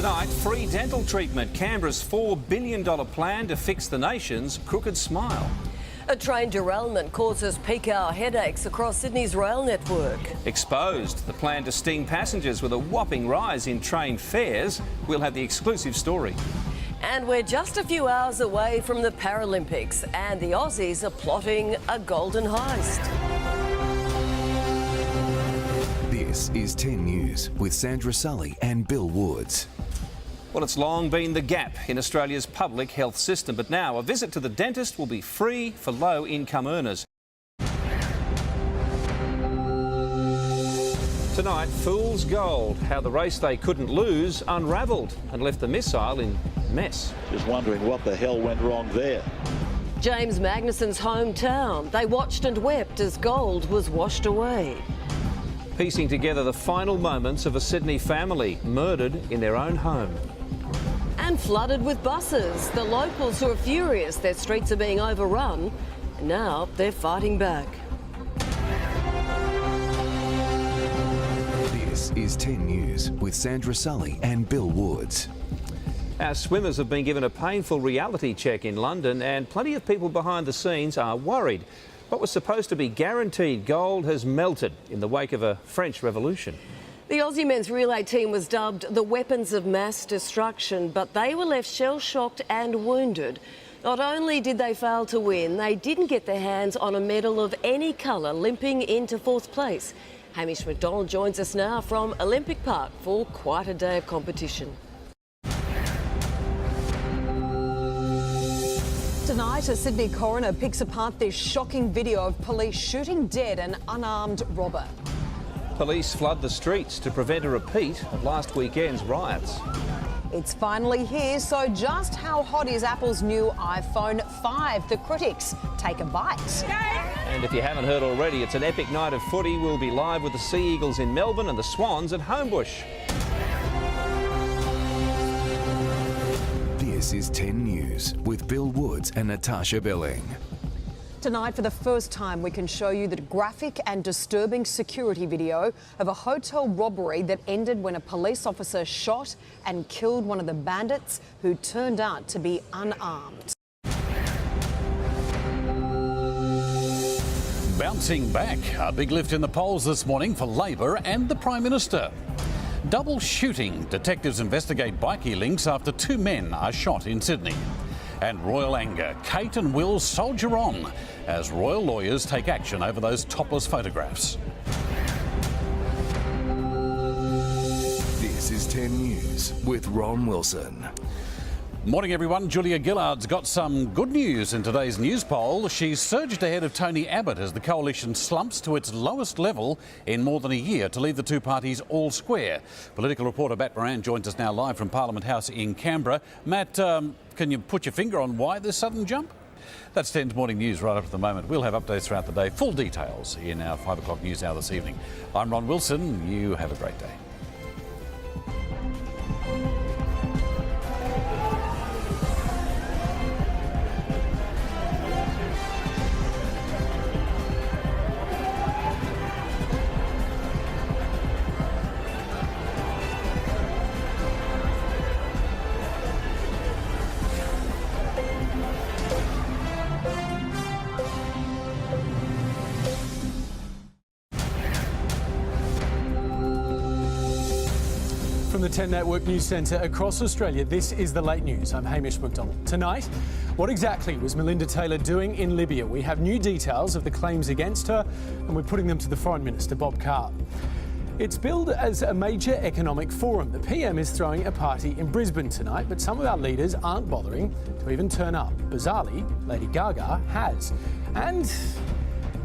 Tonight, free dental treatment. Canberra's $4 billion plan to fix the nation's crooked smile. A train derailment causes peak hour headaches across Sydney's rail network. Exposed, the plan to sting passengers with a whopping rise in train fares. We'll have the exclusive story. And we're just a few hours away from the Paralympics, and the Aussies are plotting a golden heist. This is 10 News with Sandra Sully and Bill Woods. Well, it's long been the gap in Australia's public health system, but now a visit to the dentist will be free for low-income earners. Tonight, fool's gold, how the race they couldn't lose unravelled and left the missile in mess. Just wondering what the hell went wrong there. James Magnussen's hometown. They watched and wept as gold was washed away. Piecing together the final moments of a Sydney family murdered in their own home. And flooded with buses. The locals who are furious their streets are being overrun, and now they're fighting back. This is 10 News with Sandra Sully and Bill Woods. Our swimmers have been given a painful reality check in London, and plenty of people behind the scenes are worried. What was supposed to be guaranteed gold has melted in the wake of a French Revolution. The Aussie men's relay team was dubbed the weapons of mass destruction, but they were left shell-shocked and wounded. Not only did they fail to win, they didn't get their hands on a medal of any colour, limping into fourth place. Hamish McDonald joins us now from Olympic Park for quite a day of competition. Tonight, a Sydney coroner picks apart this shocking video of police shooting dead an unarmed robber. Police flood the streets to prevent a repeat of last weekend's riots. It's finally here, so just how hot is Apple's new iPhone 5? The critics take a bite. And if you haven't heard already, it's an epic night of footy. We'll be live with the Sea Eagles in Melbourne and the Swans at Homebush. This is 10 News with Bill Woods and Natasha Billing. Tonight, for the first time, we can show you the graphic and disturbing security video of a hotel robbery that ended when a police officer shot and killed one of the bandits who turned out to be unarmed. Bouncing back, a big lift in the polls this morning for Labor and the Prime Minister. Double shooting. Detectives investigate bikie links after two men are shot in Sydney. And royal anger. Kate and Will soldier on as royal lawyers take action over those topless photographs. This is 10 News with Ron Wilson. Morning everyone. Julia Gillard's got some good news in today's news poll. She's surged ahead of Tony Abbott as the coalition slumps to its lowest level in more than a year to leave the two parties all square. Political reporter Matt Moran joins us now live from Parliament House in Canberra. Matt, can you put your finger on why this sudden jump? That's 10's Morning News right up to the moment. We'll have updates throughout the day, full details in our 5 o'clock news hour this evening. I'm Ron Wilson. You have a great day. From the 10 Network News Centre across Australia, this is the late news. I'm Hamish McDonald. Tonight, what exactly was Melinda Taylor doing in Libya? We have new details of the claims against her, and we're putting them to the Foreign Minister, Bob Carr. It's billed as a major economic forum. The PM is throwing a party in Brisbane tonight, but some of our leaders aren't bothering to even turn up. Bizarrely, Lady Gaga has. And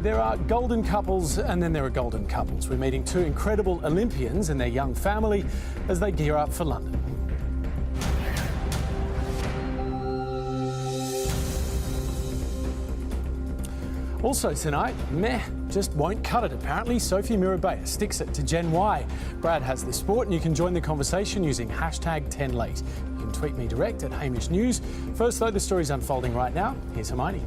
there are golden couples and then there are golden couples. We're meeting two incredible Olympians and their young family as they gear up for London. Also tonight, meh just won't cut it. Apparently, Sophie Mirabeau sticks it to Gen Y. Brad has the sport and you can join the conversation using hashtag 10late. You can tweet me direct at Hamish News. First though, the story's unfolding right now. Here's Hermione.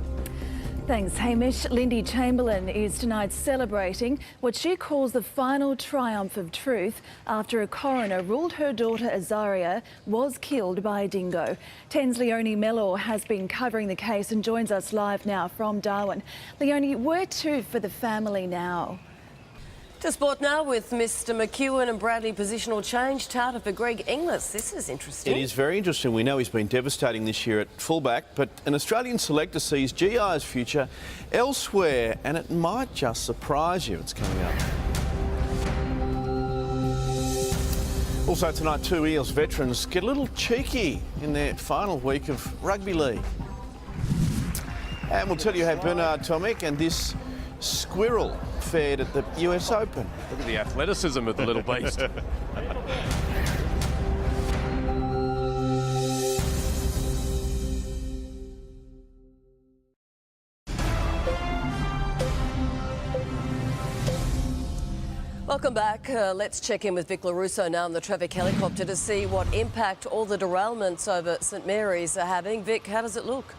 Thanks, Hamish. Lindy Chamberlain is tonight celebrating what she calls the final triumph of truth after a coroner ruled her daughter Azaria was killed by a dingo. 10's Leonie Mellor has been covering the case and joins us live now from Darwin. Leonie, where to for the family now? To sport now with Mr McEwen and Bradley positional change touted for Greg Inglis. This is interesting. It is very interesting. We know he's been devastating this year at fullback, but an Australian selector sees GI's future elsewhere, and it might just surprise you. It's coming up. Also tonight, two Eels veterans get a little cheeky in their final week of rugby league. And we'll tell you how Bernard Tomic and this squirrel fared at the US Open. Look at the athleticism of the little beast. Welcome back. Let's check in with Vic LaRusso now on the traffic helicopter to see what impact all the derailments over St Mary's are having. Vic, how does it look?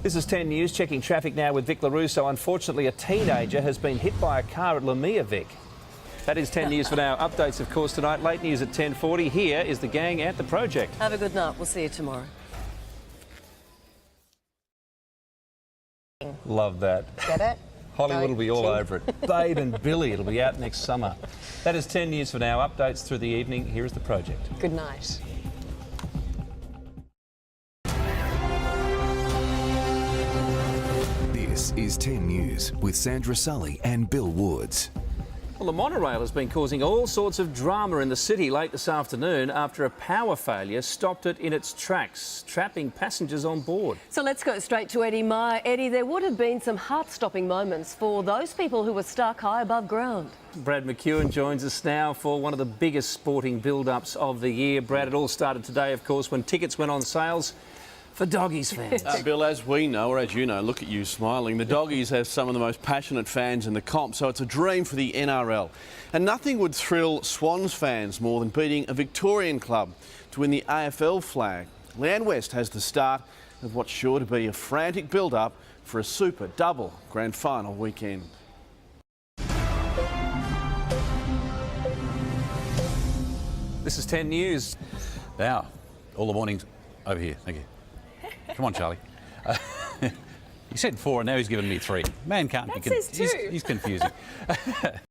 This is 10 News, checking traffic now with Vic LaRusso. Unfortunately, a teenager has been hit by a car at Lamia, Vic. That is 10 News for now. Updates, of course, tonight. Late news at 10:40. Here is the gang at the project. Have a good night. We'll see you tomorrow. Love that. Get it? Hollywood will be all over it. Babe and Billy, it'll be out next summer. That is 10 News for now. Updates through the evening. Here is the project. Good night. This is 10 News with Sandra Sully and Bill Woods. Well, the monorail has been causing all sorts of drama in the city late this afternoon after a power failure stopped it in its tracks, trapping passengers on board. So let's go straight to Eddie Meyer. Eddie, there would have been some heart-stopping moments for those people who were stuck high above ground. Brad McEwen joins us now for one of the biggest sporting build-ups of the year. Brad, it all started today, of course, when tickets went on sales for Doggies fans. Bill, as we know, or as you know, look at you smiling, the Doggies have some of the most passionate fans in the comp, so it's a dream for the NRL. And nothing would thrill Swans fans more than beating a Victorian club to win the AFL flag. Leanne West has the start of what's sure to be a frantic build-up for a super double grand final weekend. This is 10 News. Now, all the mornings over here. Thank you. Come on, Charlie. He said 4 and now he's given me 3. Man can't be... That says 2. He's confusing.